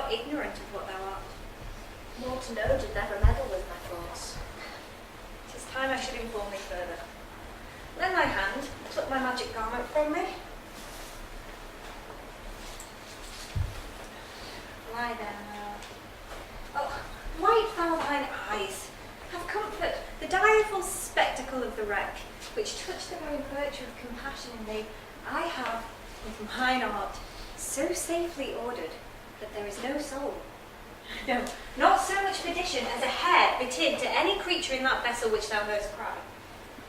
not ignorant of what thou art. More to know did never meddle with my thoughts. 'Tis time I should inform thee further. Lend thy hand, pluck my magic garment from me. Lie there now. Oh, light thou thine eyes. Have comfort, the direful spectacle of the wreck, which touched the very virtue of compassion in thee, I have, with mine art, so safely ordered that there is no soul. No, not so much perdition as a hair betid to any creature in that vessel which thou heardst cry,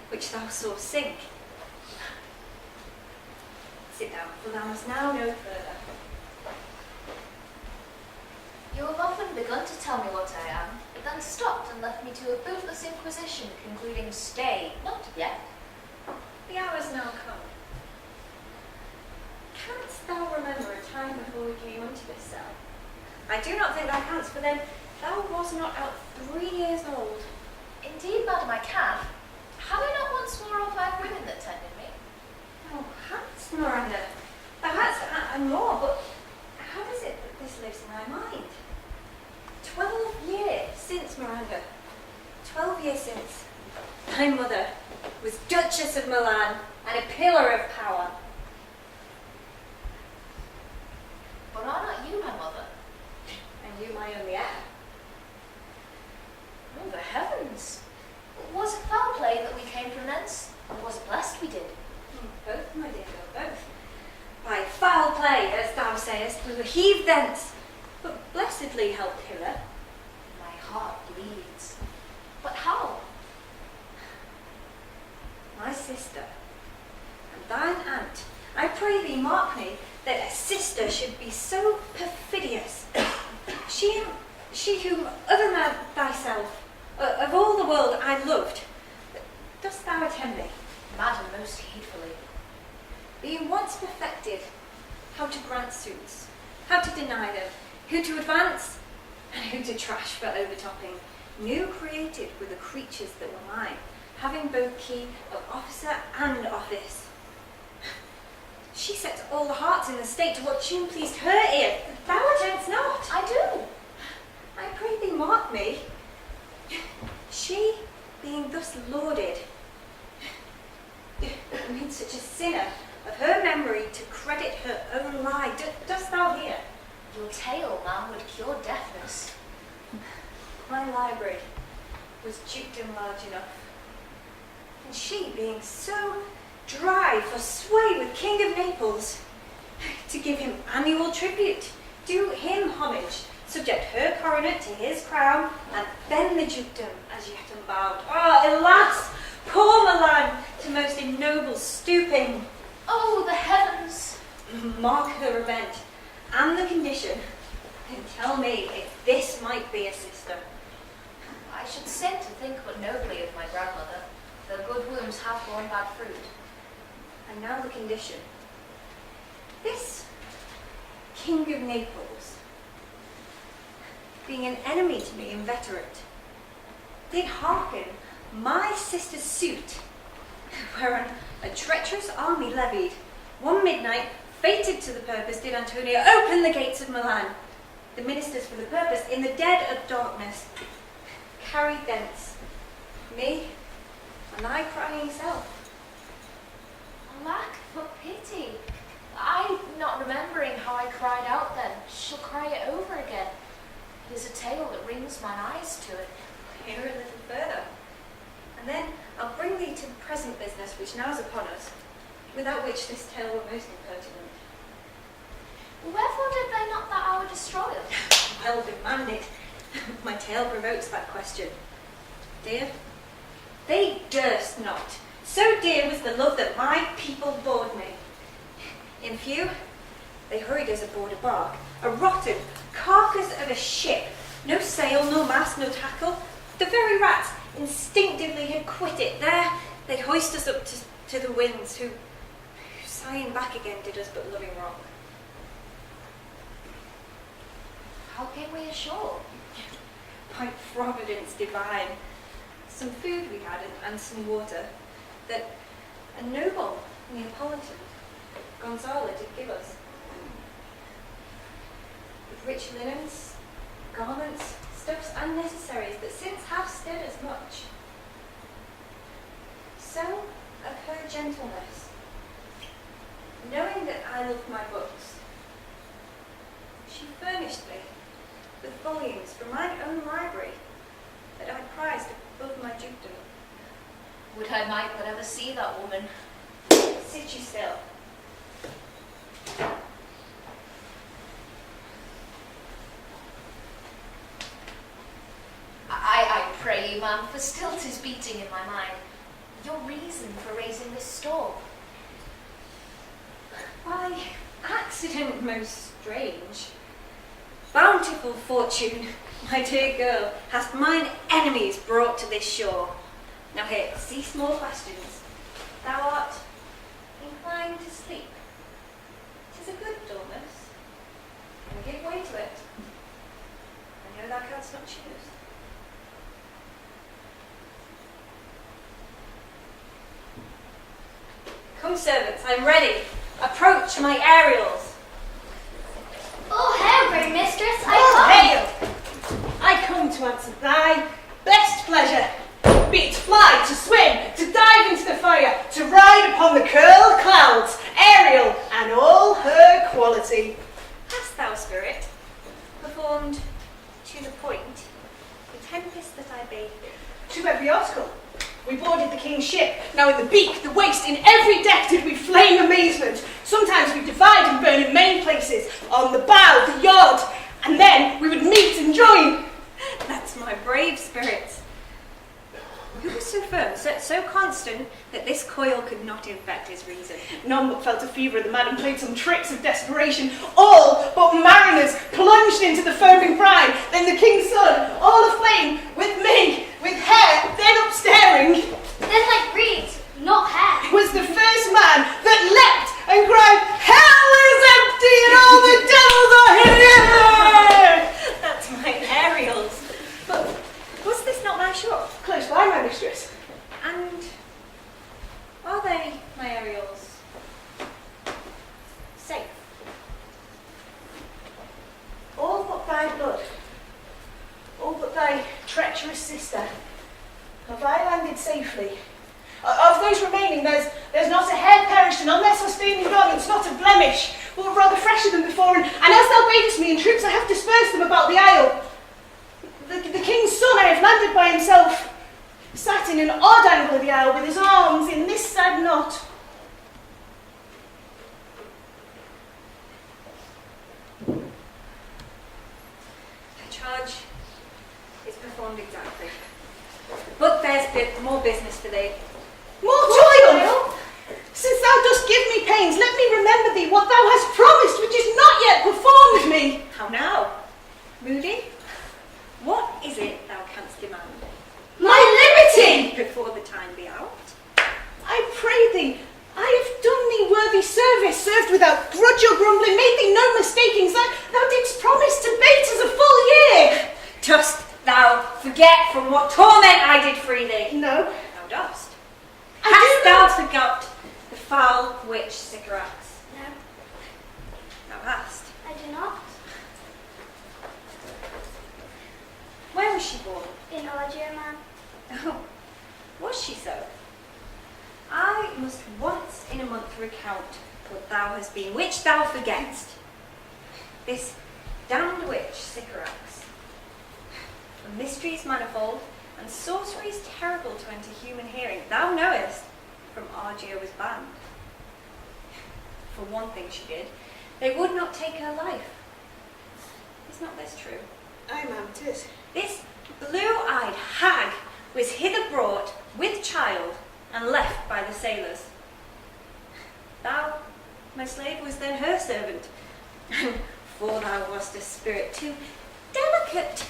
which thou sawest sink. Sit down, for thou must now know further. You have often begun to tell me what I am, but then stopped and left me to a bootless inquisition, concluding, stay, not yet. The hour is now come. Canst thou remember a time before we came unto this cell? I do not think thou canst, for then thou wast not out 3 years old. Indeed, madam, I can. Have I not once more all 5 women that tended me? Thou hadst, Miranda. Thou hadst, and more, but how is it that this lives in thy mind? 12 years since, Miranda. 12 years since. Thy mother was Duchess of Milan and a pillar of power. But are not you my mother? And you my only heir. Oh, the heavens! Was it foul play that we came from thence, or was it blessed we did? Both, my dear girl, both. By foul play, as thou sayest, we were heaved thence, but blessedly helped hither. My heart bleeds. But how? My sister, and thine aunt, I pray thee mark me, that a sister should be so perfidious. She whom other than thyself, of all the world I loved. Dost thou attend me? Madam, most heedfully. Being once perfected, how to grant suits, how to deny them, who to advance, and who to trash for overtopping, new created were the creatures that were mine, having both key of officer and office. She sets all the hearts in the state to what tune pleased her ear, thou attendst not. I do. I pray thee mark me. She, being thus lauded, made such a sinner of her memory to credit her own lie. Dost thou hear? Your tale, ma'am, would cure deafness. My library was dukedom large enough, and she, being so dry for sway with King of Naples, to give him annual tribute, do him homage, subject her coronet to his crown, and bend the dukedom as yet unbowed. Ah, alas, poor Milan, to most ignoble stooping. Oh, the heavens! Mark her event and the condition, and tell me if this might be a sister. I should sin to think but nobly of my grandmother, though good wombs have borne bad fruit. And now the condition. This King of Naples, being an enemy to me inveterate, did hearken my sister's suit, whereon a treacherous army levied, one midnight, fated to the purpose, did Antonio open the gates of Milan. The ministers for the purpose, in the dead of darkness, carried thence me and thy crying self. Alack, for pity! I, not remembering how I cried out then, shall cry it over again. It is a tale that wrings mine eyes to it. Hear a little further, and then I'll bring thee to the present business which now is upon us, without which this tale were most impertinent. Wherefore did they not that hour destroy us? Well demanded. My tale provokes that question. Dear, they durst not. So dear was the love that my people bore me. In few, they hurried us aboard a bark, a rotten carcass of a ship, no sail, no mast, no tackle. The very rats instinctively had quit it. There they hoist us up to the winds, who sighing back again did us but loving wrong. How came we ashore? By providence divine, some food we had and some water, that a noble Neapolitan, Gonzalo, did give us. rich linens, garments, stuffs and necessaries that since have stood as much. So of her gentleness, knowing that I loved my books, she furnished me with volumes from my own library that I prized above my dukedom. Would I might but ever see that woman. Sit you still. I pray you, ma'am, for still 'tis beating in my mind, your reason for raising this store. By accident most strange. Bountiful fortune, my dear girl, hath mine enemies brought to this shore. Now here, cease more questions. Thou art inclined to sleep. 'Tis a good dullness, and give way to it. I know thou canst not choose. Come, servants, I'm ready. Approach my aerials. Oh, hail, great mistress, Oh, I hail! I come to answer thy best pleasure. Be it fly, to swim, to dive into the fire, to ride upon the curled clouds, Ariel, and all her quality. Hast thou, spirit, performed to the point the tempest that I bade thee? To every article. We boarded the king's ship. Now in the beak, the waist, in every deck did we flame amazement. Sometimes we divide and burn in many places, on the bow, the yard, and then we would meet and join. That's my brave spirit. Who was so firm, so constant, that this coil could not infect his reason? None but felt a fever of the mad and played some tricks of desperation. All but mariners plunged into the foaming brine. Then the king's son, all aflame, with me, with hair, then up staring, then like reeds, not hair. was the first man that leapt and cried, "Hell is empty and all the devils are here!" That's my aerials. But was this not my shore? Close by, my mistress. And are they, my aerials, safe? All but thy blood, all but thy treacherous sister, have I landed safely. Of those remaining, there's not a hair perished, and on their sustaining garments not a blemish, but rather fresher than before, and as thou badest me in troops, I have dispersed them about the isle. The king's son I have landed by himself, sat in an odd angle of the isle with his arms in this sad knot. The charge is performed exactly. But there's more business for thee. More toil! Since thou dost give me pains, let me remember thee what thou hast promised, which is not yet performed me. How now? Moody? What is it thou canst demand? My liberty! Before the time be out? I pray thee, I have done thee worthy service, served without grudge or grumbling, made thee no mistakings, thou didst promise to bait us a full year. Dost thou forget from what torment I did free thee? No, Thou dost. I Hast do thou not. forgot the foul witch Sycorax? No, Thou hast. I do not. Where was she born? In Argia, man. Oh, was she so? I must once in a month recount what thou hast been, which thou forgettest. This damned witch Sycorax. For mysteries manifold and sorceries terrible to enter human hearing, thou knowest, from Argia was banned. For one thing she did, they would not take her life. Is not this true? Aye, ma'am, 'tis. This blue-eyed hag was hither brought with child and left by the sailors. Thou, my slave, was then her servant, for thou wast a spirit too delicate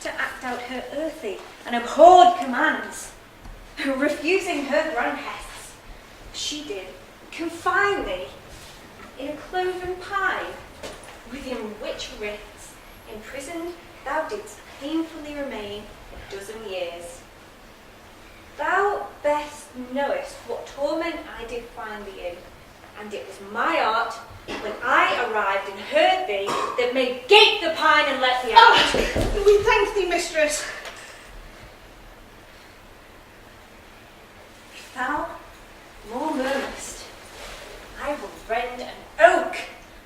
to act out her earthly and abhorred commands. Refusing her grand hests, she did confine thee in a cloven pine, within which rifts imprisoned thou didst painfully remain a dozen years. Thou best knowest what torment I did find thee in, And it was my art, when I arrived and heard thee, that made gape the pine and let thee out. Oh, we thank thee, mistress. If thou more murmurest, I will rend an oak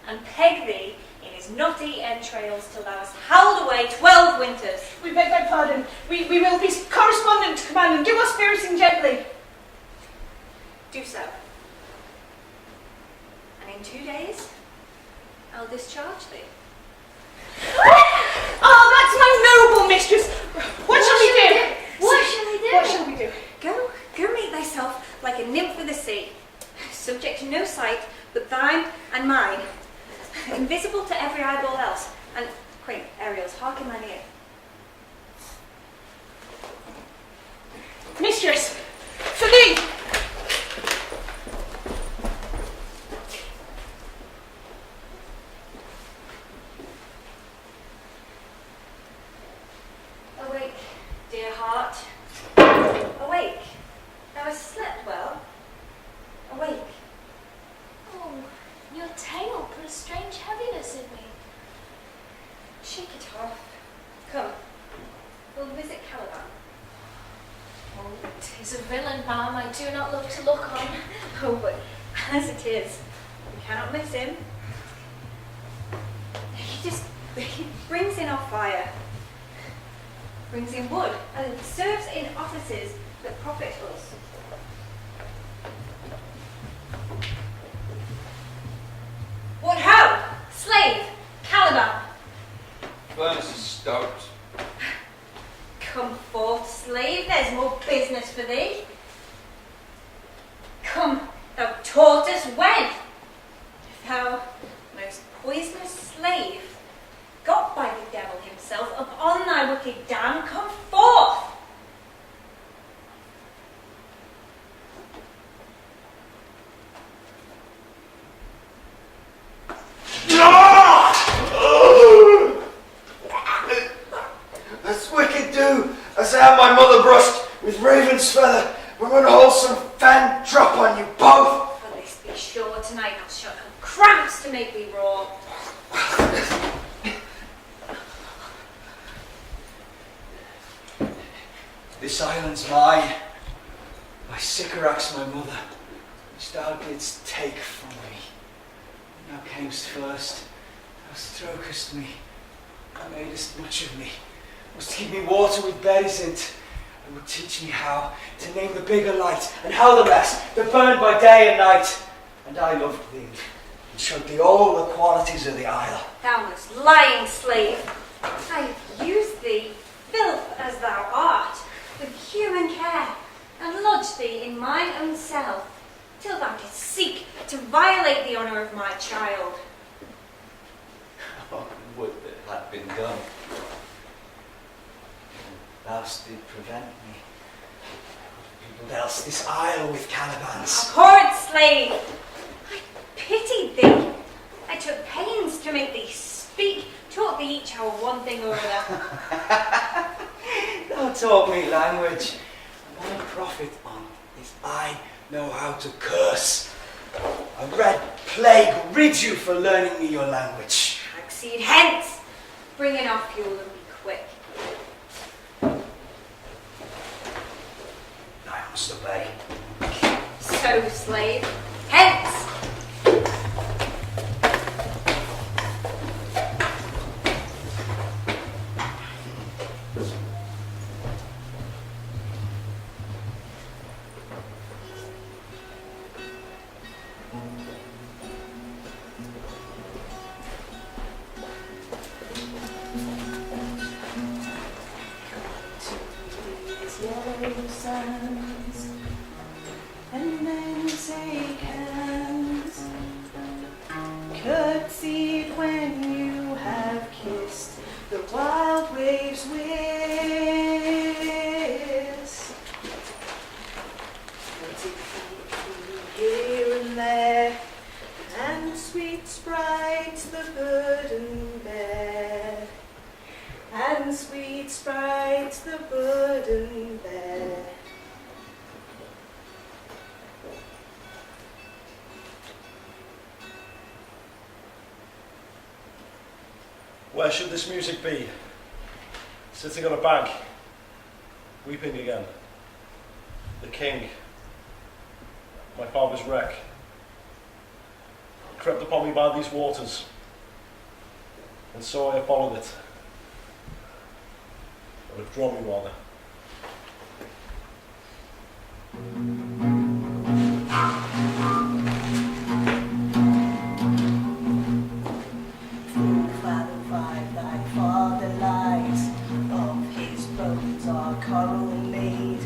and peg thee in his knotty entrails till thou hast howled away 12 winters. We beg thy pardon. We will be correspondent to command and do our spiriting gently. Do so. And in 2 days, I'll discharge thee. Oh, that's my noble mistress. What shall we do? What shall we do? What shall we do? Go meet thyself like a nymph of the sea, subject to no sight but thine and mine, invisible to every eyeball else. And quaint Ariels, hearken thine ear. Mistress, for thee. Awake, dear heart. Awake. Thou hast slept well. Awake. Oh, your tale put a strange heaviness in me. Shake it off. Come. We'll visit Caliban. Oh, 'tis a villain, ma'am, I do not love to look on. Oh, but as it is, we cannot miss him. He brings in our fire, brings in wood, and serves in offices that profit us. What ho! Slave! Caliban! Furnace is stoked. Come forth, slave, there's more business for thee. Come, thou tortoise, when? Thou most poisonous slave, got by the devil himself, upon thy wicked dam, come forth! That's wicked do, as I have my mother brushed with raven's feather, we're gonna hold some fan drop on you both. For this be sure, tonight I'll shut her cramps to make thee roar. This island's mine. My Sycorax, my mother, which thou didst take from me. Thou camest first, thou strokest me, thou madest much of me, wast to give me water with berries in't, and would teach me how to name the bigger light, and how the rest, that burned by day and night. And I loved thee, and showed thee all the qualities of the isle. Thou most lying slave, I have used thee, filth as thou art, with human care, and lodged thee in mine own cell, till thou didst seek to violate the honour of my child. Oh, would that it had been done. Thou did prevent me. I would have peopled else this isle with Calibans. Abhorred slave, I pitied thee. I took pains to make thee speak, taught thee each our one thing or other. Thou taught me language, and my profit on is I know how to curse. A red plague rid you for learning me your language. Exceed hence, bring in our fuel and be quick. I must obey. So, slave, hence! Yellow sands, and then shake hands, curtsied when you have kissed the wild waves' whist. Floated feet here and there, and sweet sprite the burden bear. And sweet sprite the burden bear. Where should this music be? Sitting on a bank, weeping again. The king, my father's wreck, crept upon me by these waters, and so I have followed it. Or have drawn me rather. Thy father lies, of his bones are coral made.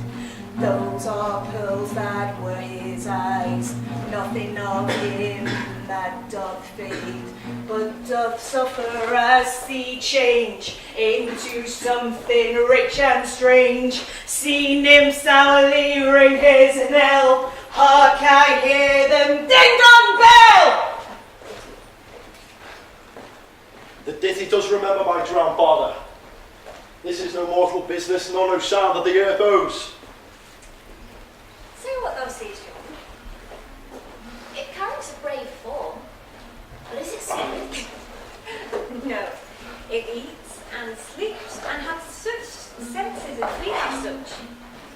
Those are pearls that were his eyes, nothing of him that doth fade, but doth suffer as sea change into something rich and strange. See nymphs hourly ring his knell, hark I hear them ding dong bell! The ditty does remember my drowned father. This is no mortal business, nor no sound that the earth owes. Say what thou seest, John. It carries a brave form, but is it sleeping? No, it eats and sleeps and hath such senses as we have such.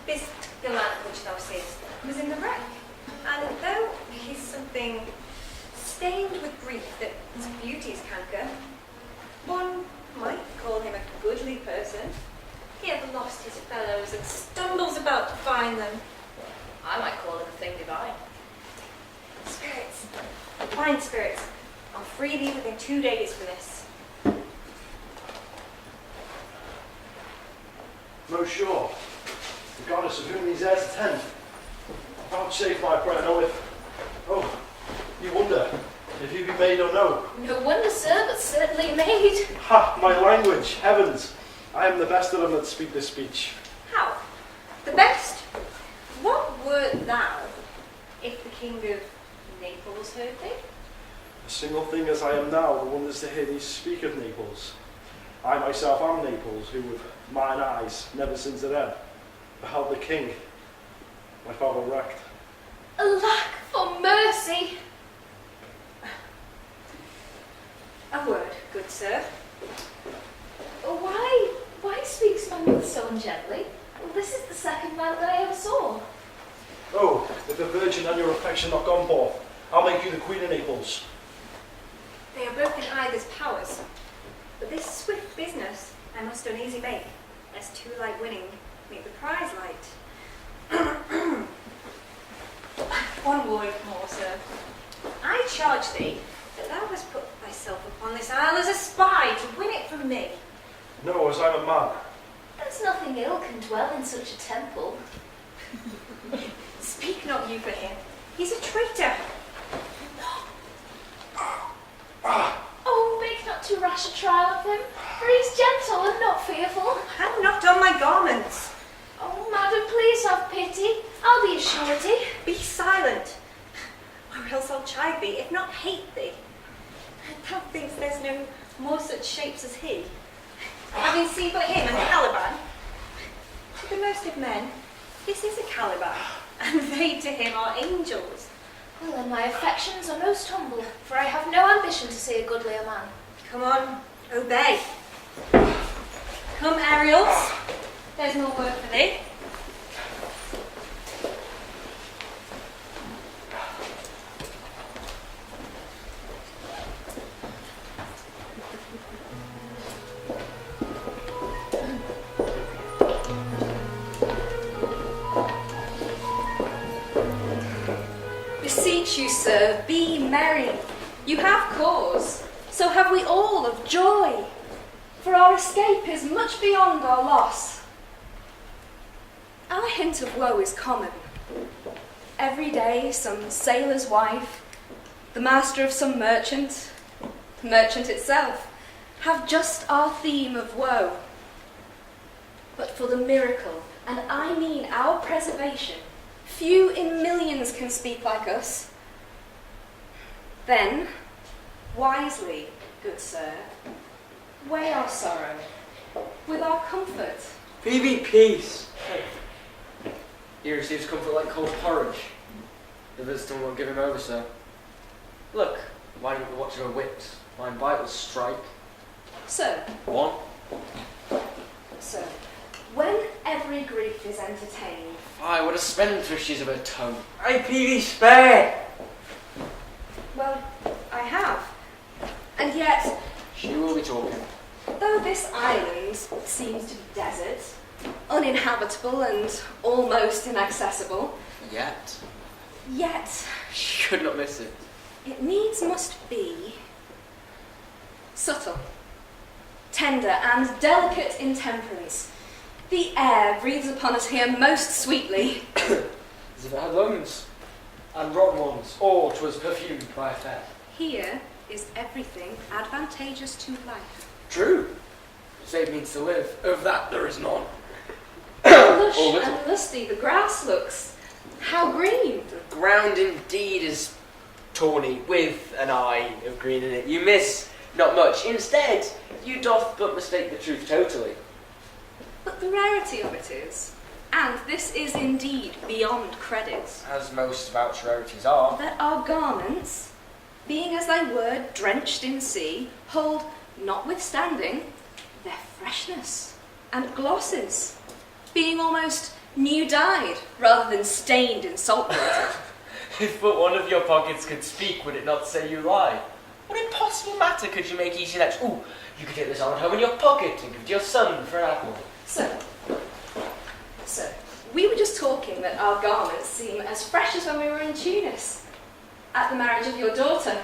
This the lad which thou seest was in the wreck, and though he's something stained with grief that beauty's canker, one might call him a goodly person. He hath lost his fellows and stumbles about to find them. I might call it a thing divine. Spirits, fine spirits, I'll free thee within 2 days for this. Most sure, the goddess of whom these heirs attend, vouchsafe my prayer knoweth. Oh, you wonder if you be made or no. No wonder, sir, but certainly made. Ha, my language, heavens! I am the best of them that speak this speech. How? The best? What wert thou, if the King of Naples heard thee? A single thing as I am now, the wonders to hear thee speak of Naples. I myself am Naples, who with mine eyes, never since it ebb, beheld the king, my father wrecked. Alack for mercy! A word, good sir. Why speaks my mother so ungently? This is the second man that I ever saw. Oh, if the Virgin and your affection not gone forth, I'll make you the Queen of Naples. They are both in either's powers, but this swift business I must uneasy make, as two light winning make the prize light. One word more, sir. I charge thee that thou hast put thyself upon this isle as a spy to win it from me. No, as I'm a man. There's nothing ill can dwell in such a temple. Speak not you for him. He's a traitor. Oh, make not too rash a trial of him, for he's gentle and not fearful. Hang not on my garments. Oh, madam, please have pity. I'll be a surety. Be silent, or else I'll chide thee, if not hate thee. Thou thinkst there's no more such shapes as he, having seen but him and Caliban. To the most of men, this is a Caliban, and they to him are angels. Well, then my affections are most humble, for I have no ambition to see a goodlier man. Come on, obey. Come, Ariels, there's more work for thee. Beseech you, sir, be merry. You have cause, so have we all of joy. For our escape is much beyond our loss. Our hint of woe is common. Every day some sailor's wife, the master of some merchant, the merchant itself, have just our theme of woe. But for the miracle, and I mean our preservation, few in millions can speak like us. Then, wisely, good sir, weigh our sorrow with our comfort. Phoebe, peace! He receives comfort like cold porridge. The visitor won't give him over, sir. Look, why don't you watch your whips? Mine vitals strike. So, One. so, when every grief is entertained, Aye, what a spendthrift she's of her tongue. I Peavy spare. well, I have. And yet, She will be talking. though this island seems to be desert, uninhabitable and almost inaccessible, Yet. yet She could not miss it. it needs must be subtle, tender and delicate in temperance. The air breathes upon us here most sweetly. As if it had lungs. And rotten ones, or 'twas perfumed by a fair. Here is everything advantageous to life. True. Save means to live. Of that there is none. Lush Or little. and lusty the grass looks. How green! The ground indeed is tawny, with an eye of green in it. You miss not much. Instead, you doth but mistake the truth totally. But the rarity of it is, and this is indeed beyond credit, As most vouch rarities are. that our garments, being as thy word drenched in sea, hold, notwithstanding, their freshness and glosses, being almost new dyed rather than stained in salt water. If but one of your pockets could speak, would it not say you lie? What impossible matter could you make easy next? Ooh, you could take this on at home in your pocket and give it to your son for an apple. So, we were just talking that our garments seem as fresh as when we were in Tunis, at the marriage of your daughter,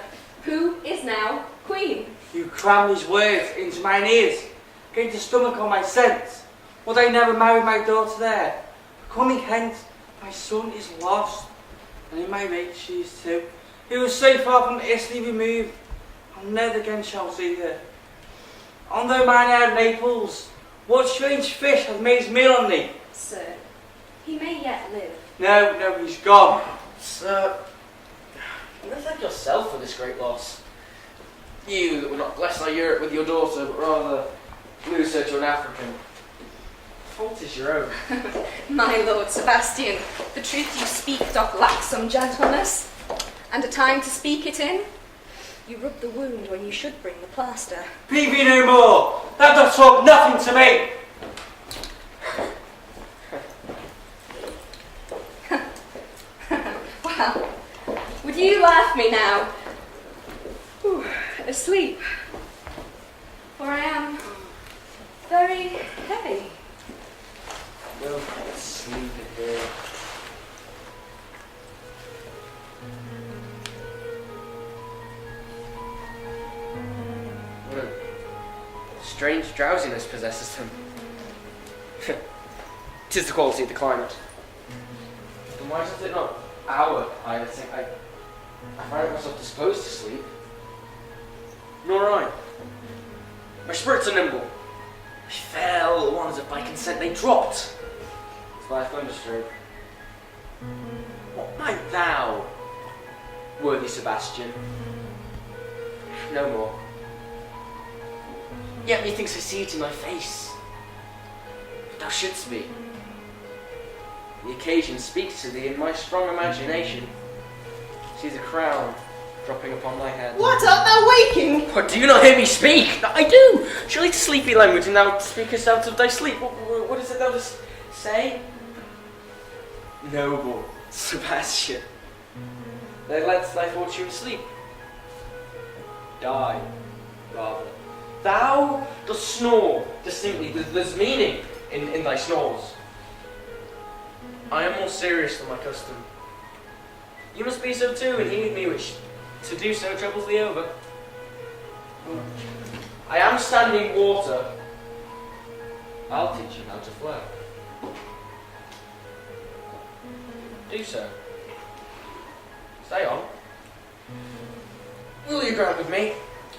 who is now queen. You cram these words into mine ears, getting to stomach on my sense. Would I never marry my daughter there? Coming hence, my son is lost, and in my rage she is too. He was so far from Italy removed, I never again shall see her. On though mine air Naples, what strange fish has made his meal on thee? Sir, he may yet live. No, he's gone. Sir, you must thank yourself for this great loss. You that were not blessed by Europe with your daughter, but rather lose her to an African. The fault is your own. My lord Sebastian, the truth you speak doth lack some gentleness, and a time to speak it in. You rub the wound when you should bring the plaster. Peavy no more. That doth talk nothing to me. Well, would you laugh me now? Ooh, asleep. For I am very heavy. We'll sleep in here. What a strange drowsiness possesses them. 'Tis the quality of the climate. Then why does it not hour? I think I find myself disposed to sleep. Nor I. My spirits are nimble. I fell at once, if by consent they dropped. It's by a thunderstroke. What might thou, worthy Sebastian? No more. Yet methinks I see it in thy face. But thou shouldst be. The occasion speaks to thee in my strong imagination. See the crown dropping upon thy head. What, art thou waking? What, do you not hear me speak? I do! Surely 'tis sleepy language, and thou speakest out of thy sleep. What is it thou dost say? Noble Sebastian, thou lett'st thy fortune sleep. Die, rather. Thou dost snore distinctly. There's meaning in thy snores. I am more serious than my custom. You must be so too, and heed me, which to do so troubles thee over. I am standing water. I'll teach you how to flow. Do so. Stay on. Will you grant with me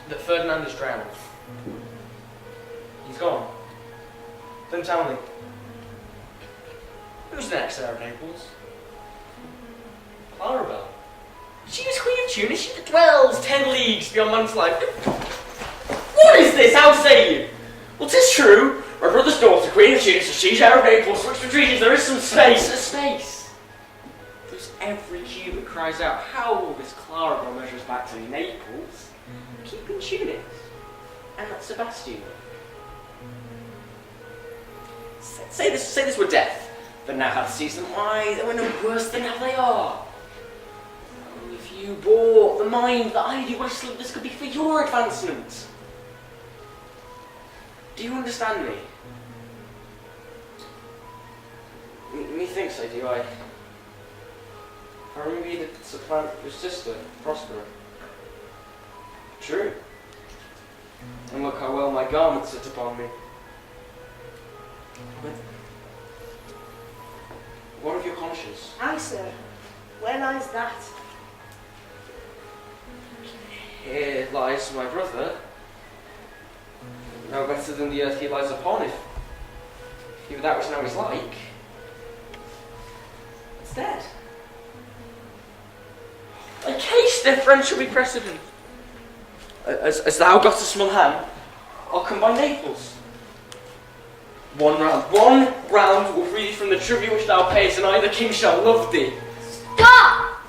that Ferdinand is drowned? He's gone. Then tell me, who's next, Sarah Naples? Clarabelle. She was Queen of Tunis. She dwells 10 leagues beyond man's life. What is this? How say you? Well, 'tis true. My brother's daughter, Queen of Tunis, and she's Sarah Naples. Which retreats there is some space. A space. There's every Jew that cries out, how will this Clarabelle measures back to Naples? Keep in Tunis. and Sebastian. Say this were death, but now how to seize them, why, they were no worse than how they are. Oh, if you bore the mind that I do, well, this could be for your advancement. Do you understand me? Methinks I do. I remember you did supplant your sister, Prospera. True. And look how well my garments sit upon me. But what of your conscience? Aye, sir. Where lies that? Here lies my brother. No better than the earth he lies upon, if he were that which now is like. It's dead. A case, their friend shall be precedent. As thou got a small hand, I'll come by Naples. One round will free thee from the tribute which thou payest, and I, the king, shall love thee. Stop!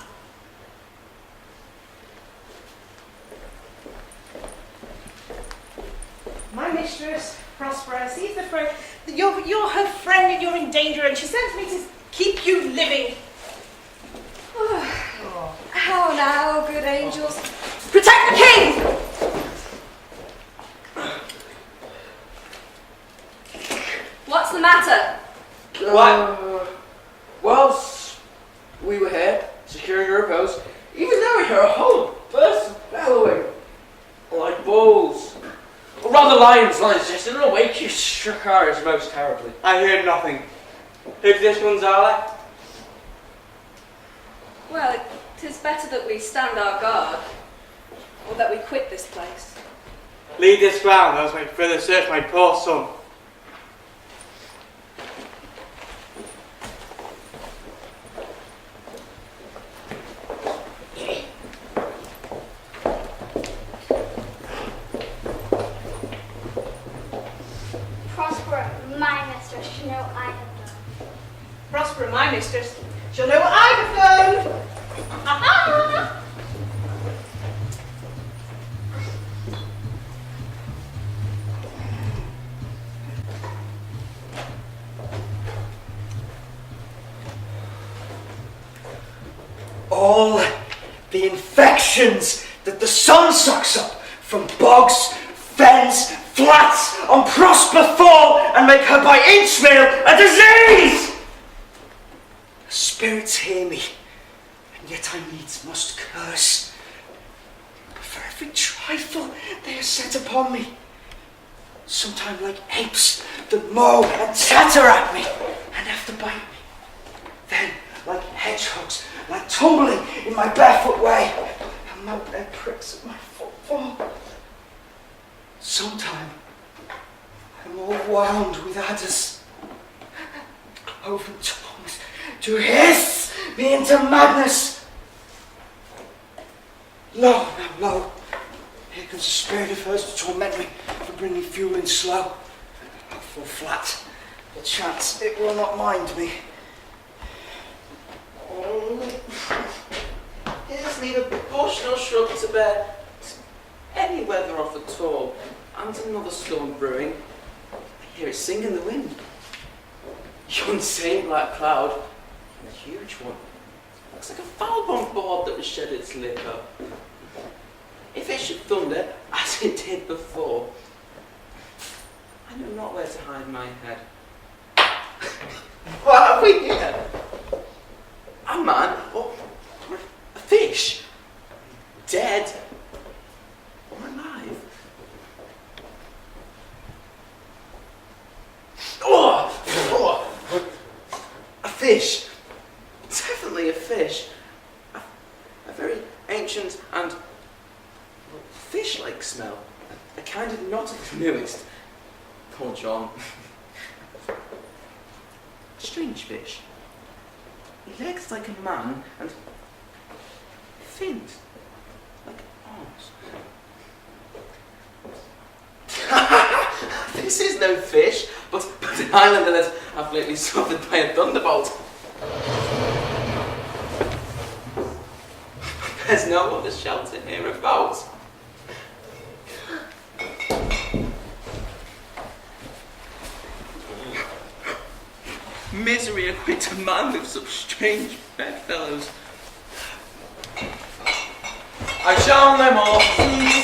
My mistress, Prospera, sees the friend. You're her friend and you're in danger, and she sends me to keep you living. How now, good angels? Protect the king! What's the matter? Whilst we were here, securing your repose, even now we hear a whole burst bellowing, like bulls. Or rather lions, just in a wake you struck ours most terribly. I heard nothing. Who's this Gonzala? Well, it is better that we stand our guard, or that we quit this place. Leave this ground, I must further search my poor son. Prospera, my mistress, should know I have done. Prospera, my mistress, she'll know what I have done. Ha-ha! All the infections that the sun sucks up from bogs, fens, flats, on Prosper fall and make her by inchmeal a disease! The spirits hear me, and yet I needs must curse. For every trifle they are set upon me, sometime like apes that mow and chatter at me, and after bite me. Then, like hedgehogs, like tumbling in my barefoot way, and mount their pricks at my footfall. Sometime I'm all wound with adders, cloven tongues to hiss me into madness. Lo, now lo, here comes a spirit of hers to torment me for bringing fuel in slow. I'll fall flat, perchance it will not mind me. Here's neither bush nor shrub to bear any weather off at all, and another storm brewing. I hear it sing in the wind. Yon same black cloud, and a huge one, looks like a foul-bound board that has shed its liquor. If it should thunder, as it did before, I know not where to hide my head. What have we here? A man, or a fish, dead or alive. A fish, definitely a fish, a very ancient and fish-like smell, a kind of not of the newest. Poor John. A strange fish. Legs like a man, and fins like arms. This is no fish, but an islander that I've lately suffered by a thunderbolt. There's no other shelter hereabouts. misery acquaint a man with such strange bedfellows. I shall no more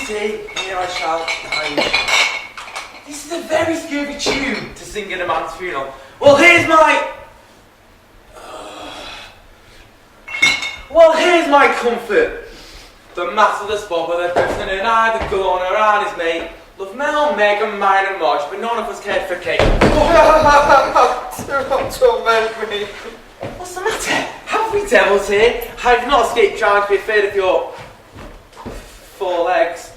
see, here I shall die. This is a very scurvy tune to sing at a man's funeral. Well, here's my comfort. The masterless bobber, the person and I, the gunner and his mate, love Mel, Meg and mine and Marge, but none of us cared for Kate. Don't torment me. What's the matter? Have we devils here? I've not escaped trying to be afraid of your 4 legs.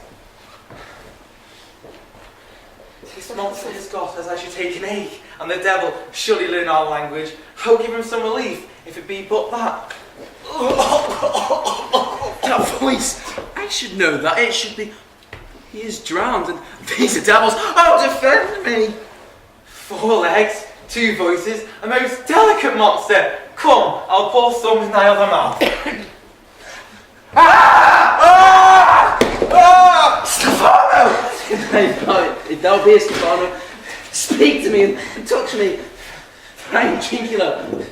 This monster has got as I should take an egg, and the devil surely learn our language. I'll give him some relief, if it be but that. That voice, I should know that. It should be. He is drowned, and these are devils. Oh, defend me! 4 legs, 2 voices, a most delicate monster. Come, I'll pour some in thy other mouth. Stefano! If thou beest Stefano, speak to me and touch me. Friend Trinculo,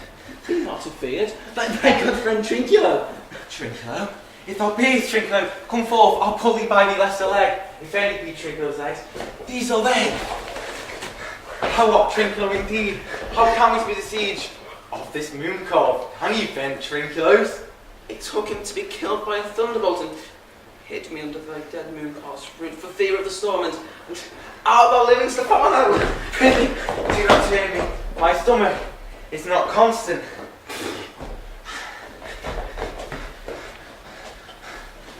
be not afeard, like my good friend Trinculo. Trinculo? If thou beest Trinculo, come forth, I'll pull thee by the lesser leg. If any be Trinculo's legs, these are they. How what Trinculo indeed? How can we be the siege of this moon cove? Can you vent Trinculos? It took him to be killed by a thunderbolt and hid me under thy dead moon cove's root for fear of the storm, and art thou living, Stefano? Really, do not hear me. My stomach is not constant.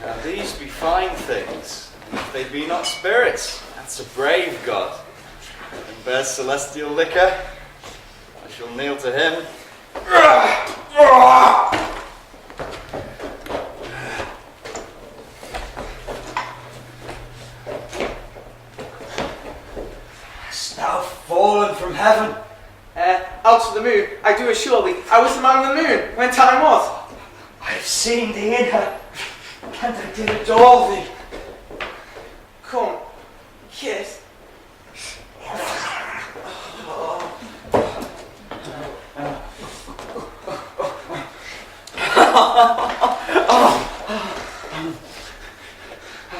Now these be fine things. If they be not spirits, that's a brave god. And bears celestial liquor, I shall kneel to him. Hast thou fallen from heaven? Out of the moon, I do assure thee, I was the man on the moon when time was. I have seen thee in her, and I did adore thee. Come, kiss.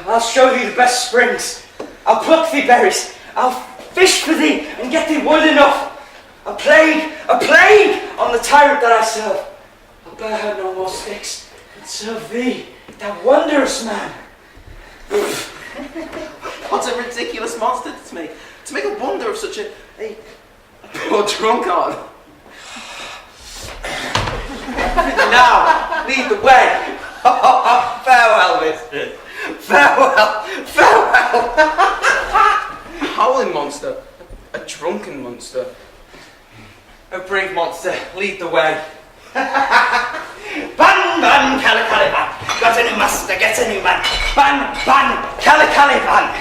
I'll show thee the best springs. I'll pluck thee berries. I'll fish for thee and get thee wood enough. A plague on the tyrant that I serve. I'll bear her no more sticks and serve thee, thou wondrous man. What a ridiculous monster to make a wonder of such a poor drunkard. Now, lead the way. Farewell, mistress. Farewell. Farewell. A howling monster, a drunken monster. O brave monster, lead the way. Ban, Calicaliban. Got a new master, get a new man. Ban, Calicaliban.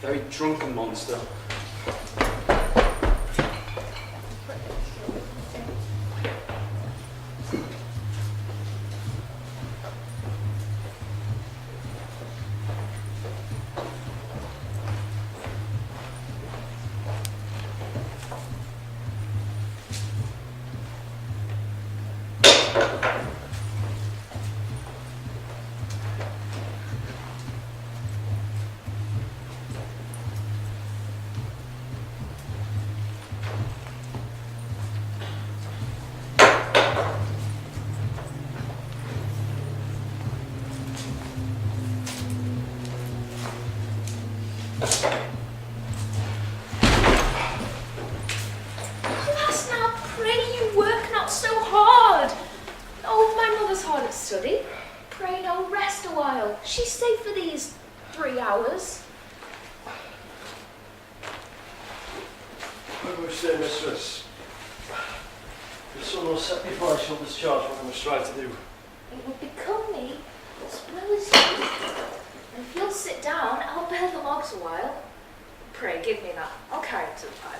Very drunken monster. Lass, now pray you work not so hard. Oh, my mother's hard at study. Pray no, rest a while. She's safe for these 3 hours. I wish say, mistress, the sun will set before I shall discharge what I must strive to do. It would become me as well as you. And if you'll sit down, I'll bear the logs a while. Pray, give me that. I'll carry it to the pile.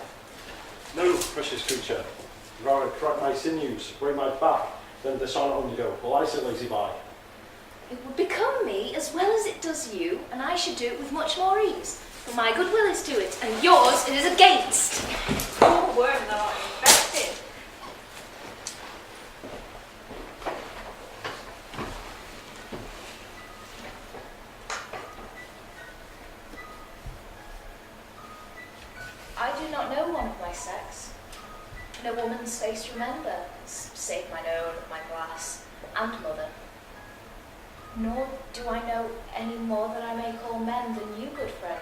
No, precious creature. Rather crack my sinews, break my back, than dishonour on you go. Well, I sit lazy by. It would become me as well as it does you, and I should do it with much more ease. For my goodwill is to it, and yours it is against. Poor worm thou art infested. I do not know one of my sex. No woman's face remember, save mine own, my glass, and mother. Nor do I know any more that I may call men than you, good friend,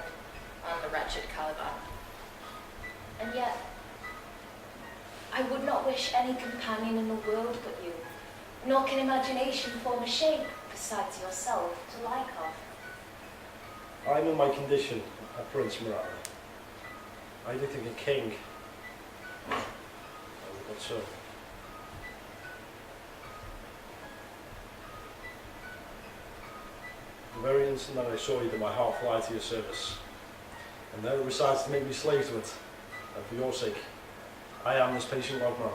and the wretched Caliban. And yet, I would not wish any companion in the world but you, nor can imagination form a shape besides yourself to like of. I am in my condition a Prince Morale. I do think a king. Oh, but so. The very instant that I saw you, did my heart fly to your service. And there it resides to make me slave to it. And for your sake, I am this patient love man.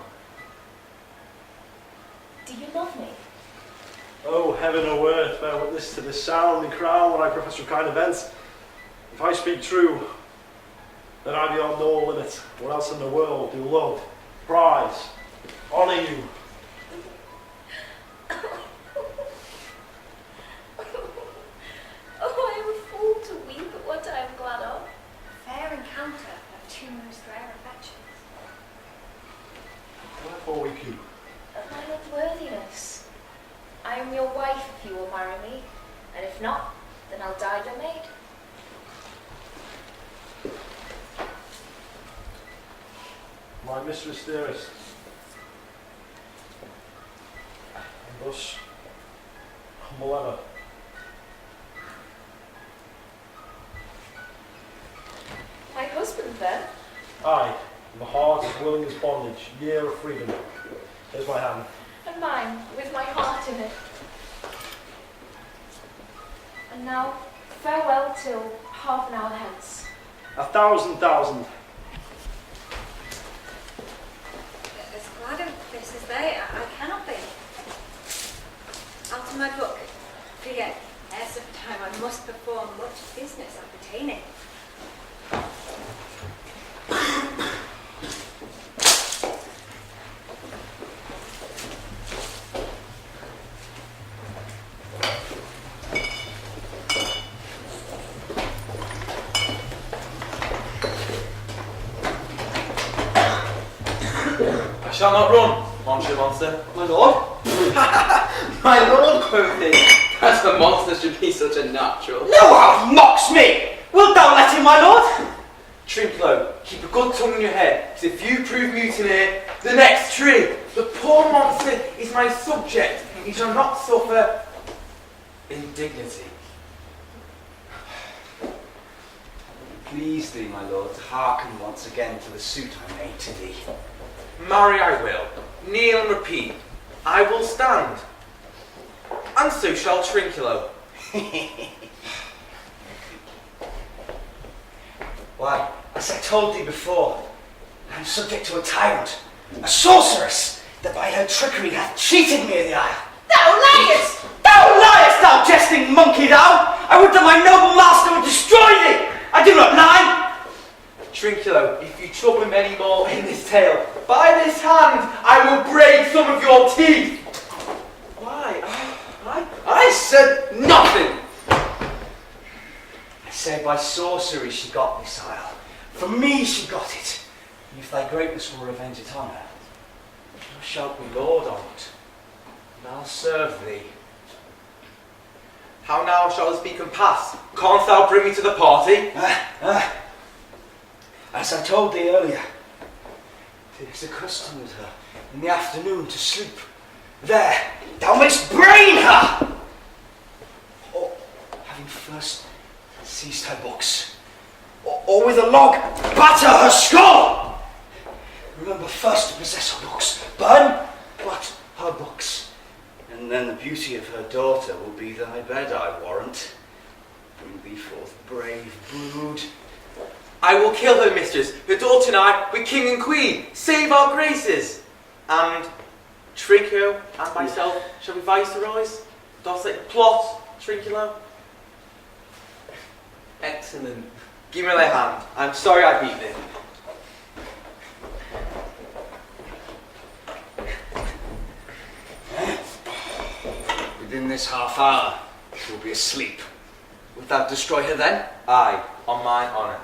Do you love me? Oh, heaven or earth, bear witness to this sound and crown what I profess with kind events. If I speak true, then I beyond all limit. What else in the world do love, prize, honour you? Oh, I am a fool to weep at what I am glad of. Fair encounter of two most rare affections. Wherefore weep you? Of my unworthiness. I am your wife if you will marry me, and if not, then I'll die your maid. My mistress dearest. And thus, humble ever. My husband, then? Aye, the heart as willing as bondage, year of freedom. Here's my hand. And mine, with my heart in it. And now, farewell till half an hour hence. 1,000,000. As glad of this as they, I cannot be. Out of my book, for yet, ere some time I must perform much business appertaining. I shall not run, Monsieur Monster. My lord? My lord, quoth he. That the monster should be such a natural. No half mocks me! Wilt thou let him, my lord? Trinklow, keep a good tongue in your head, because if you prove mutineer, the next tree, the poor monster is my subject. He shall not suffer indignity. Please thee, my lord, to hearken once again to the suit I made to thee. Marry I will. Kneel and repeat. I will stand. And so shall Trinculo. Why, as I told thee before, I am subject to a tyrant, a sorceress, that by her trickery hath cheated me of the isle. Thou liest! Thou liest, thou jesting monkey, thou! I would that my noble master would destroy thee! I do not lie! Trinculo, if you trouble him any more in this tale, by this hand I will break some of your teeth. Why? I said nothing. I say by sorcery she got this isle. For me she got it. And if thy greatness will revenge it on her, thou shalt be lord on it, and I'll serve thee. How now shall this be compassed? Canst thou bring me to the party? As I told thee earlier, it is the custom with her in the afternoon to sleep. There, thou mayst brain her! Or, having first seized her books, or with a log batter her skull! Remember first to possess her books, burn but her books, and then the beauty of her daughter will be thy bed, I warrant. Bring thee forth brave brood, I will kill her mistress, her daughter and I, with king and queen, save our graces. And Trinco and myself shall be viceroys. Does it plot, Trinculo? Excellent. Give me thy hand. I'm sorry I beat thee. Within this half hour, she will be asleep. Wilt thou destroy her then? Aye, on mine honour.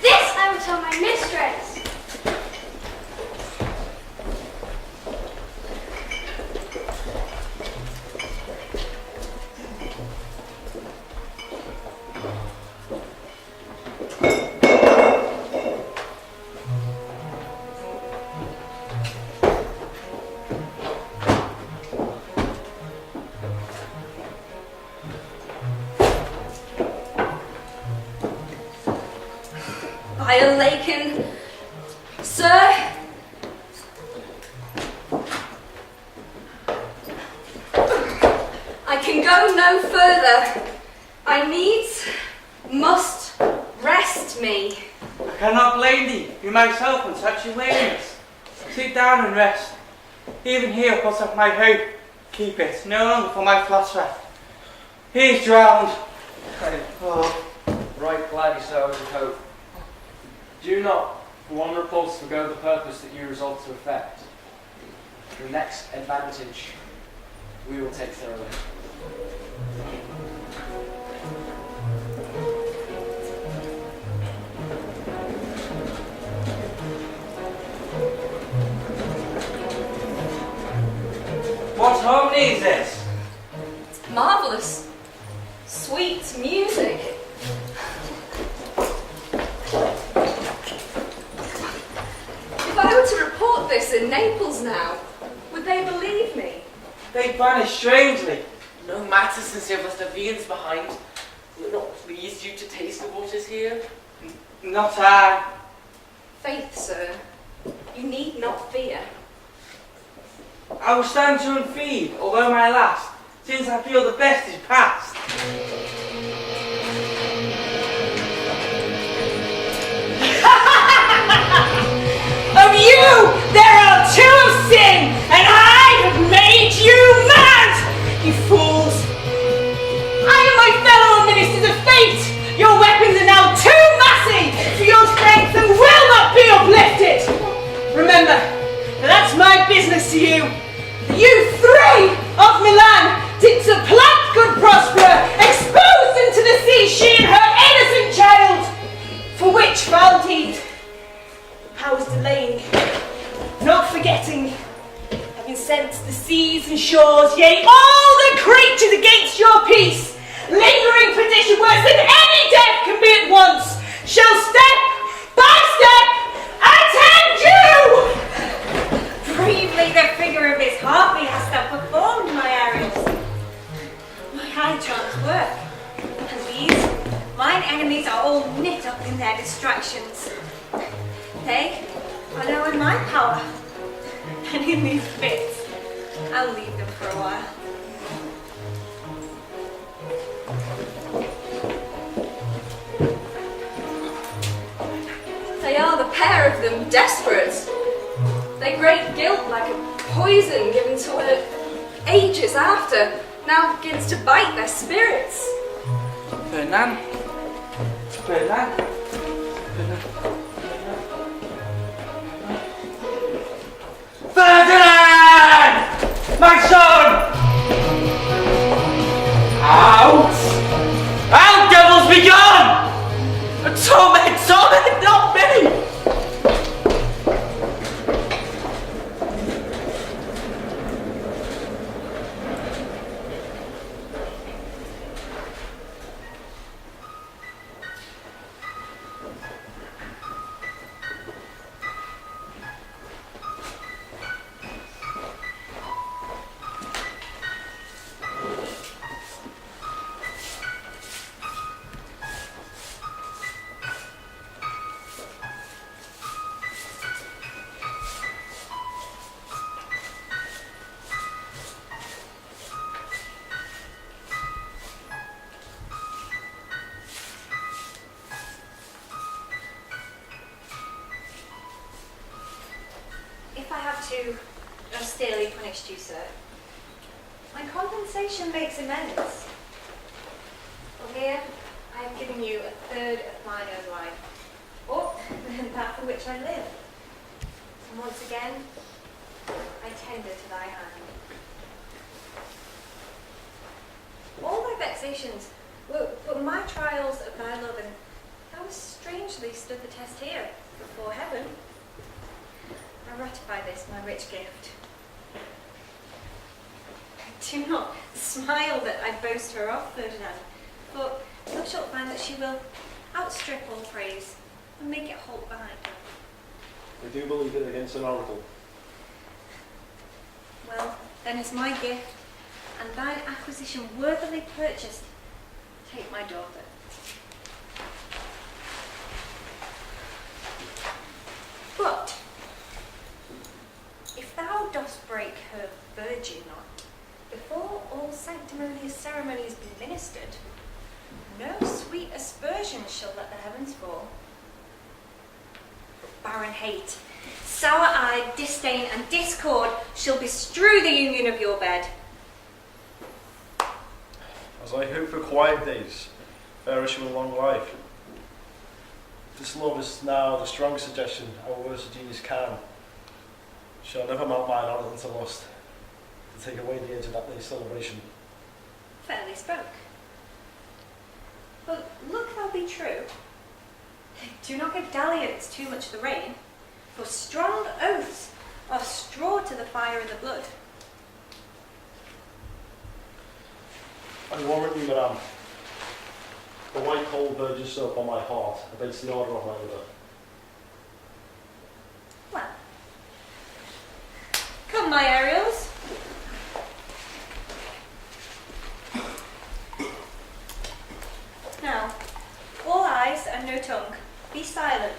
This I will tell my mistress. Vile Lakin, sir. I can go no further. I must rest me. I cannot blame thee, you myself in such a weariness. Sit down and rest. Even here put up my hope. Keep it, no longer for my flutter. He is drowned. Right gladly so as I hope. Do not, for one repulse, forgo the purpose that you resolve to effect. The next advantage we will take thoroughly. What harmony is this? Marvellous. Sweet music. If I were to report this in Naples now, would they believe me? They vanish strangely. No matter, since you have left the viands behind. Will it not please you to taste the waters here? Not I. Faith, sir, you need not fear. I will stand to and feed, although my last, since I feel the best is past. Of you, there are two of sin, and I have made you mad, you fools. I and my fellow ministers of fate, your weapons are now too massy for your strength and will not be uplifted. Remember, that's my business to you. You three of Milan did supplant good Prospera, exposed into the sea she and her innocent child, for which foul deed powers delaying, not forgetting, having sent the seas and shores, yea, all the creatures against your peace, lingering perdition worse than any death can be at once, shall step by step attend you! Bravely the figure of his harpy hast thou performed, my Ariels. My high charms work, and these, mine enemies, are all knit up in their distractions. They are now in my power, and in these fits, I'll leave them for a while. They are, the pair of them, desperate. Their great guilt, like a poison given to her ages after, now begins to bite their spirits. Fernand. Fernand. Ferdinand! My son! Out! Out, devils, be gone! Torment, not me! too austerely punished you, sir. My compensation makes amends. Well, here, I have given you a third of mine own life, or that for which I live. And once again, I tender to thy hand. All thy vexations were but my trials of thy love, and thou hast strangely stood the test here, before heaven. I ratify this, my rich gift. Do not smile that I boast her off, Ferdinand, for thou shalt find that she will outstrip all praise and make it halt behind her. I do believe it against an oracle. Well, then is my gift, and thine acquisition worthily purchased. Take my daughter. But if thou dost break her virgin knot, before all sanctimonious ceremonies be ministered, no sweet aspersions shall let the heavens fall. But barren hate, sour-eyed disdain and discord shall bestrew the union of your bed. As I hope for quiet days, perish with long life. This love is now the strongest suggestion our worst genius can. Shall never melt mine on into lust, to take away the edge of that day's celebration. Fairly spoke. But look thou be true. Do not give dalliance too much the rein, for strong oaths are straw to the fire and the blood. I warrant you, madam, the white coal burges so upon my heart against the order of my mother. Well, come, my Ariels. Now, all eyes and no tongue, be silent.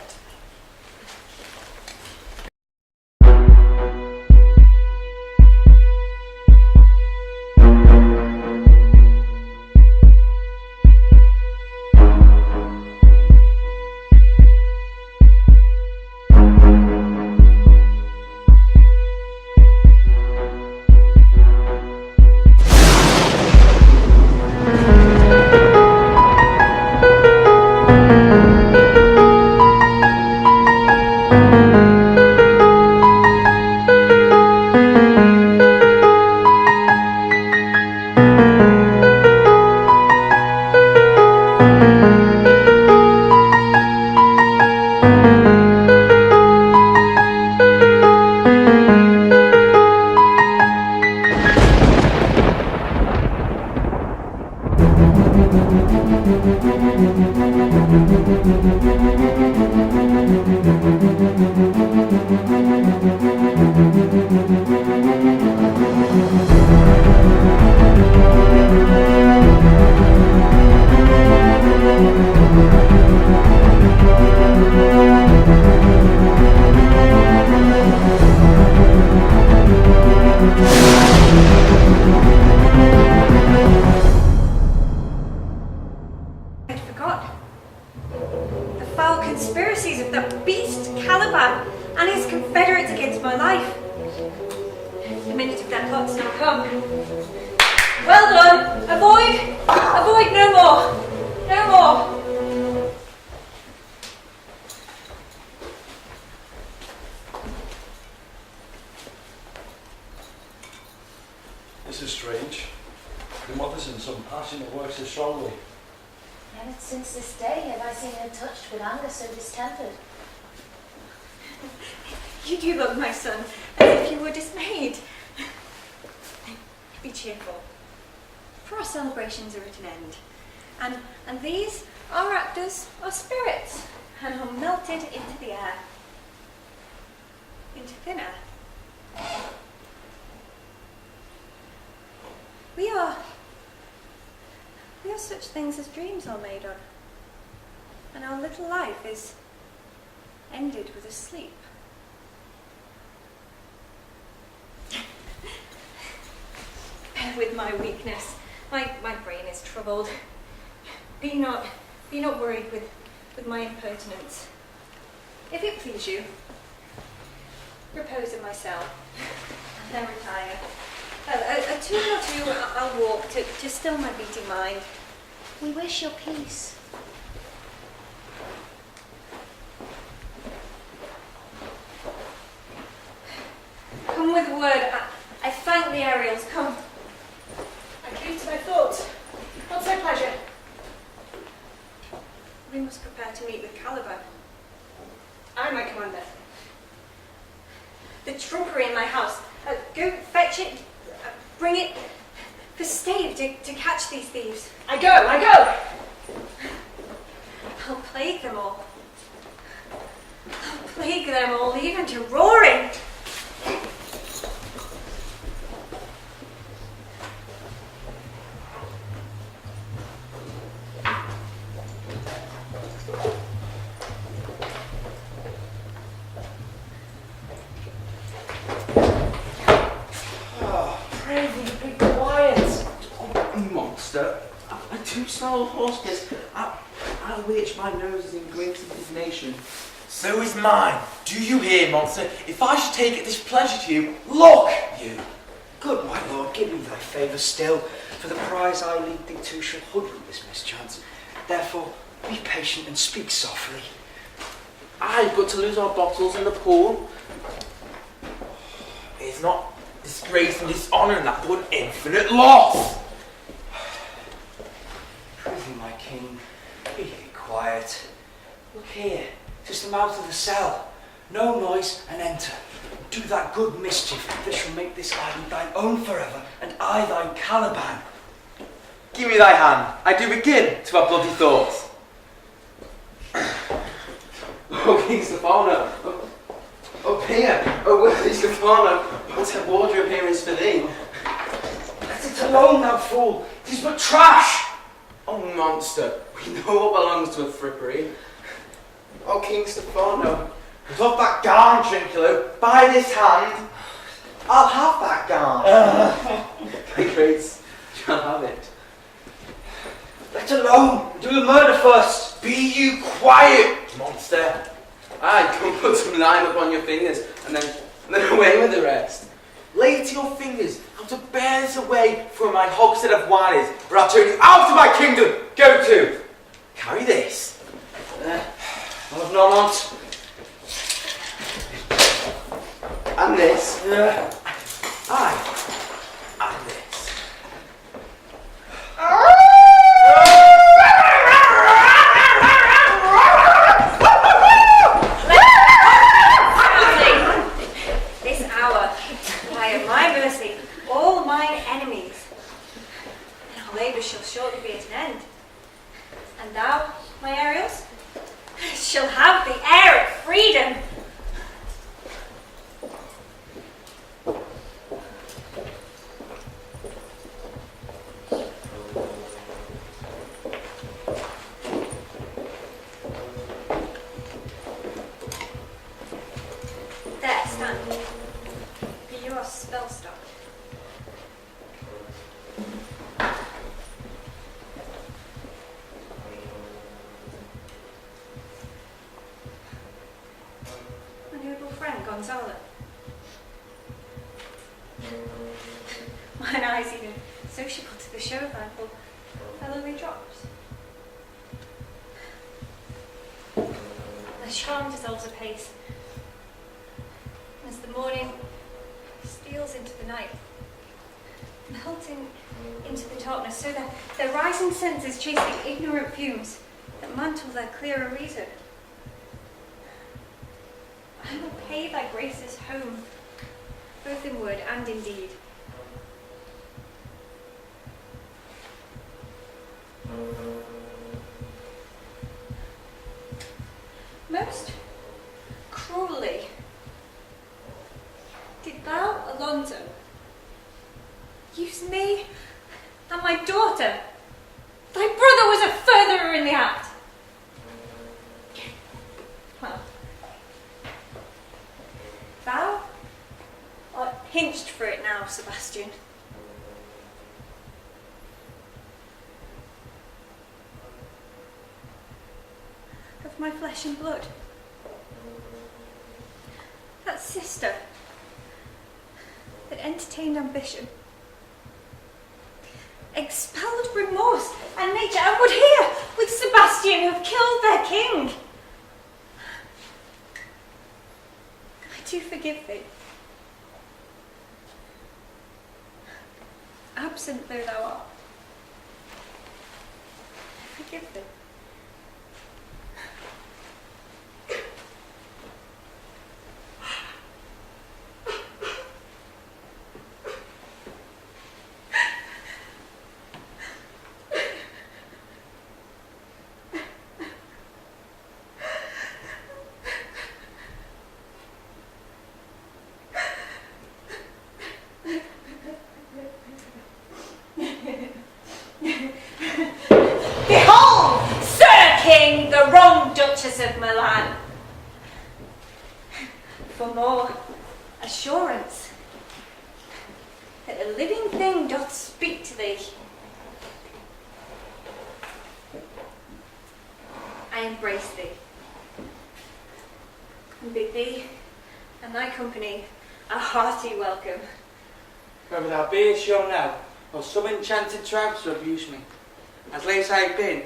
I forgot the foul conspiracies of that beast Caliban and his confederates against my life. The minute of their plots now come. Well done! Avoid no more! No more! This is strange. The mother's in some passion that works so strongly. Never since this day have I seen her touched with anger so distempered. You do look, my son, as if you were dismayed. Be cheerful, for our celebrations are at an end, and these, our actors, are spirits, and are melted into the air, into thin air. We are such things as dreams are made of, and our little life is ended with a sleep. Bear with my weakness. My brain is troubled. Be not worried with my impertinence. If it please you, repose in my cell, and then retire. A tune or two I'll walk to still my beating mind. We wish your peace. Come with word. I thank the Ariels. Come. I came to my thoughts. What's their pleasure? We must prepare to meet with Caliban. I'm my commander. The trumpery in my house. Go fetch it. Bring it for stave to catch these thieves. I go! I'll plague them all. I'll plague them all, even to roaring. I do smell hoarseness, at which my nose is in great indignation. So is mine. Do you hear, monster? If I should take it displeasure to you, look you. Good my lord, give me thy favour still, for the prize I lead thee to shall hoodwink this mischance. Therefore, be patient and speak softly. Aye, but to lose our bottles in the pool? It is not disgrace and dishonour in that, but infinite loss. Prithee, my king, be quiet. Look here, 'tis the mouth of the cell. No noise and enter. Do that good mischief that shall make this island thine own forever, and I thine Caliban. Give me thy hand. I do begin to have bloody thoughts. Oh, King Stephano, up here, oh, worthy Stephano, what a wardrobe here is for thee. Let it alone, thou fool. 'Tis but trash. Oh, monster, we know what belongs to a frippery. Oh, King Stephano, Put off that garn, Trinculo. By this hand, I'll have that garn. my grace shall have it. Let alone. Do the murder first. Be you quiet, monster. Aye, come put some lime upon your fingers, and then away with the rest. Lay to your fingers how to bear this away from my hogshead of wine is, or I'll turn you out of my kingdom. Go to. Carry this. I'll have none on't. And this. Aye. And this. This hour, by my mercy, all mine enemies, and our labour shall shortly be at an end. And thou, my Ariels, shall have the air of freedom. There, stand. You are spell stopped. My noble friend Gonzalo. Mine eyes even sociable to the show of thy full fellowly drops. The charm dissolves apace. As the morning steals into the night, melting into the darkness, so that their rising senses chase the ignorant fumes that mantle their clearer reason. I will pay thy graces home, both in word and in deed. Most cruelly did thou, Alonso, use me and my daughter. Thy brother was a furtherer in the act. Well, thou art pinched for it now, Sebastian. Of my flesh and blood. That sister that entertained ambition, expelled remorse and nature, and would here with Sebastian have killed their king. I do forgive thee. Absent though thou art, I forgive thee. Behold, Sir King, the wrong Duchess of Milan. For more assurance that a living thing doth speak to thee, I embrace thee, and bid thee and thy company a hearty welcome. Whether thou beest young now, or some enchanted tribes to abuse me. As late as I have been,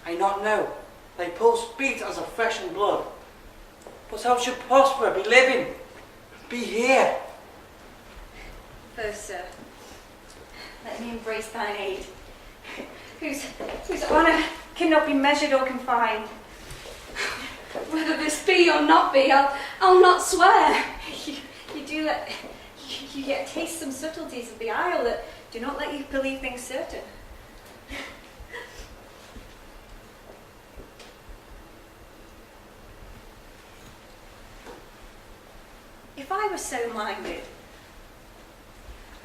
I not know. Thy pulse beat as of flesh and blood. But thou should prosper, be living, be here. First, sir, let me embrace thine aid, whose honour cannot be measured or confined. Whether this be or not be, I'll not swear. You yet taste some subtleties of the isle that do not let you believe things certain. If I were so minded,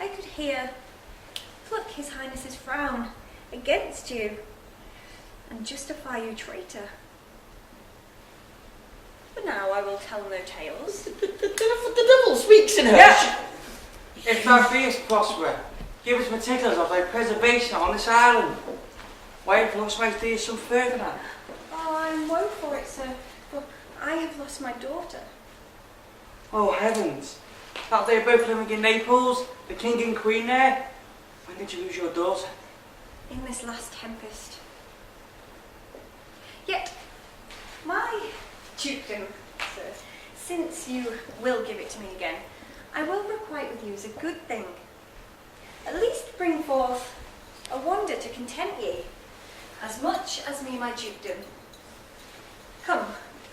I could here pluck His Highness's frown against you and justify you traitor. But now I will tell no tales. The devil speaks in her. Yeah. If thou beest prosper, give us particulars of thy preservation on this island. Why have lost my dear son Ferdinand? Oh, I am woe for it, sir, for I have lost my daughter. Oh heavens! That they are both living in Naples, the king and queen there. When did you lose your daughter? In this last tempest. Yet, my dukedom, sir, since you will give it to me again, I will requite with you as a good thing. At least bring forth a wonder to content ye, as much as me my dukedom. Come,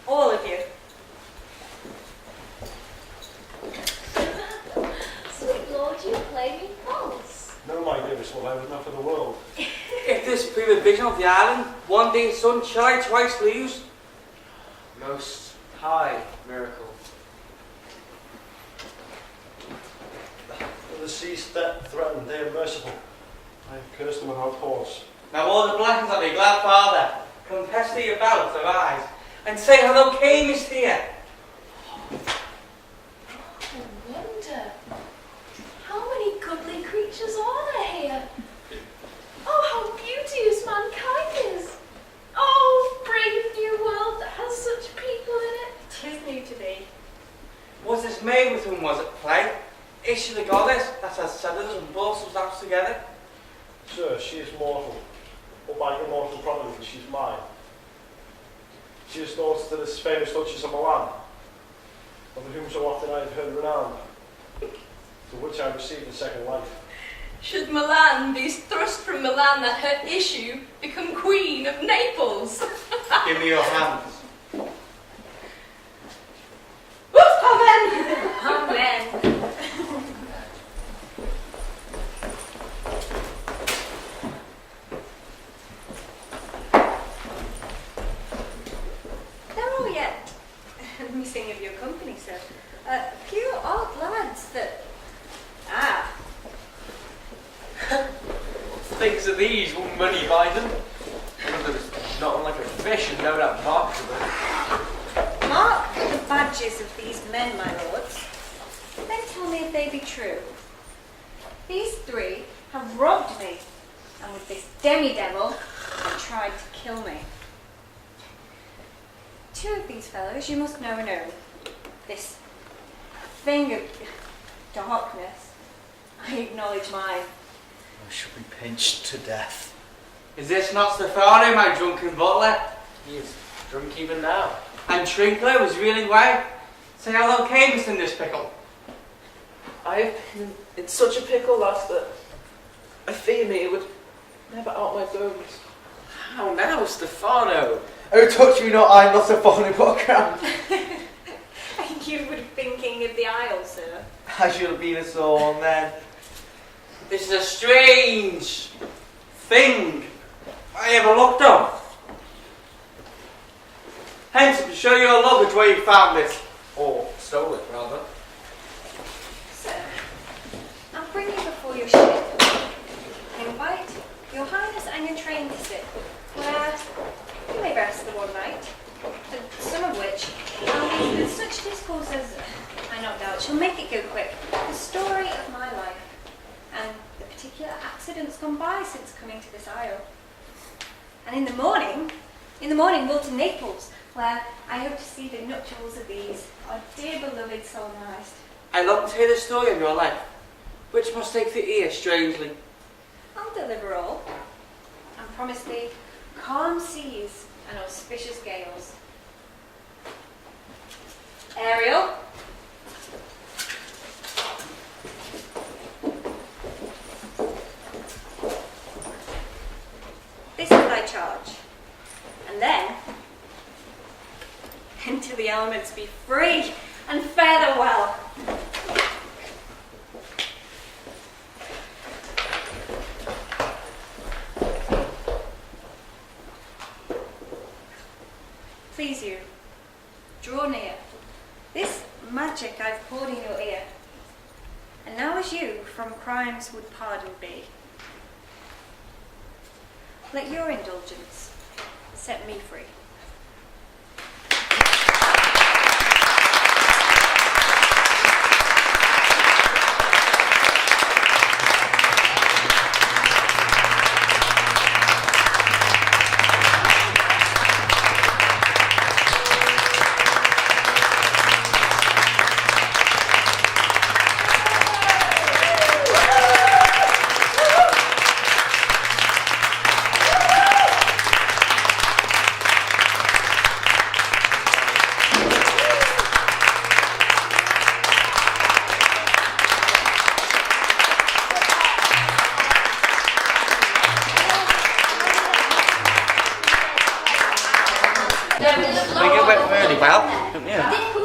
all of you. Sweet lord, you play me false. No, my dearest love, I would not for the world. If this prove a vision of the island, one day son shall I twice lose? Most high miracle. For the seas that threaten, they are merciful. I have cursed them without cause. Now all the blackens of thee, glad father, confess thee about their eyes, and say how thou camest here. I wonder, how many goodly creatures are there here? Oh, how beauteous mankind is! Oh, brave new world that has such people in it. 'Tis new to thee. Was this maid with whom was at play? Is she the goddess that has severed us and brought us out together? Sir, she is mortal, but by immortal providence she is mine. She is daughter to this famous Duchess of Milan, of whom so often I have heard renowned, to which I received a second life. Should Milan be thrust from Milan that her issue become queen of Naples? Give me your hands. Amen! Amen. They're all yet missing of your company, sir. A few odd lads that... Ah, Things of these will money buy them. One of them is not unlike a fish and no doubt marketable. mark the badges of these men, my lords. Then tell me if they be true. These three have robbed me, and with this demi-devil have tried to kill me. Two of these fellows you must know and own. This thing of darkness, I acknowledge mine. I shall be pinched to death. Is this not Stefano, my drunken butler? He is drunk even now. And Trinkler was reeling away. Say how long came us in this pickle? I have been in such a pickle, lass, that I fear me it would never out my bones. How now, Stefano? Oh, touch me not, I am not a fallen but a cramp. You would have been king of the Isle, sir. I should have been a sore one then. This is a strange thing I ever looked on. Hence, to show your luggage where you found it. Or stole it, rather. Sir, I'll bring you before your ship. I invite your highness and your train to sit, where you may rest the one night, some of which I'll leave with such discourse as, I not doubt, shall make it go quick, the story of my life, and the particular accidents gone by since coming to this isle. And in the morning we'll to Naples, where I hope to see the nuptials of these, our dear beloved solemnized. I long to hear the story of your life, which must take the ear strangely. I'll deliver all, and promise thee calm seas and auspicious gales. Ariel, this is thy charge, and then into the elements be free and fare thee well. Please you, draw near. This magic I've poured in your ear, and now as you from crimes would pardon be, let your indulgence set me free.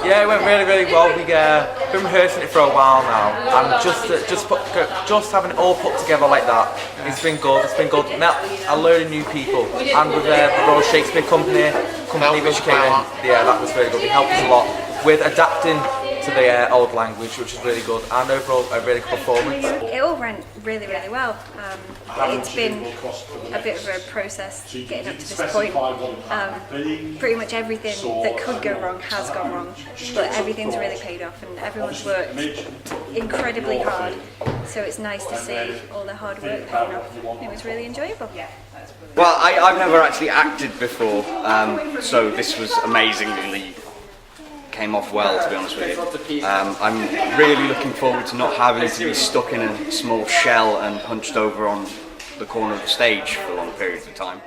Yeah, it went really well. We've been rehearsing it for a while now, and just having it all put together like that, it's been good. Met a load of new people, and with the Royal Shakespeare Company which came in, yeah, that was really good. It helped us a lot with adapting to the old language, which was really good, and overall a really good performance. It all went really well. It's been a bit of a process getting up to this point. Pretty much everything that could go wrong has gone wrong, but everything's really paid off, and everyone's worked incredibly hard. So it's nice to see all the hard work paying off. It was really enjoyable. Well, I've never actually acted before, so this was amazingly came off well, to be honest with you. I'm really looking forward to not having to be stuck in a small shell and hunched over on the corner of the stage for long periods of time.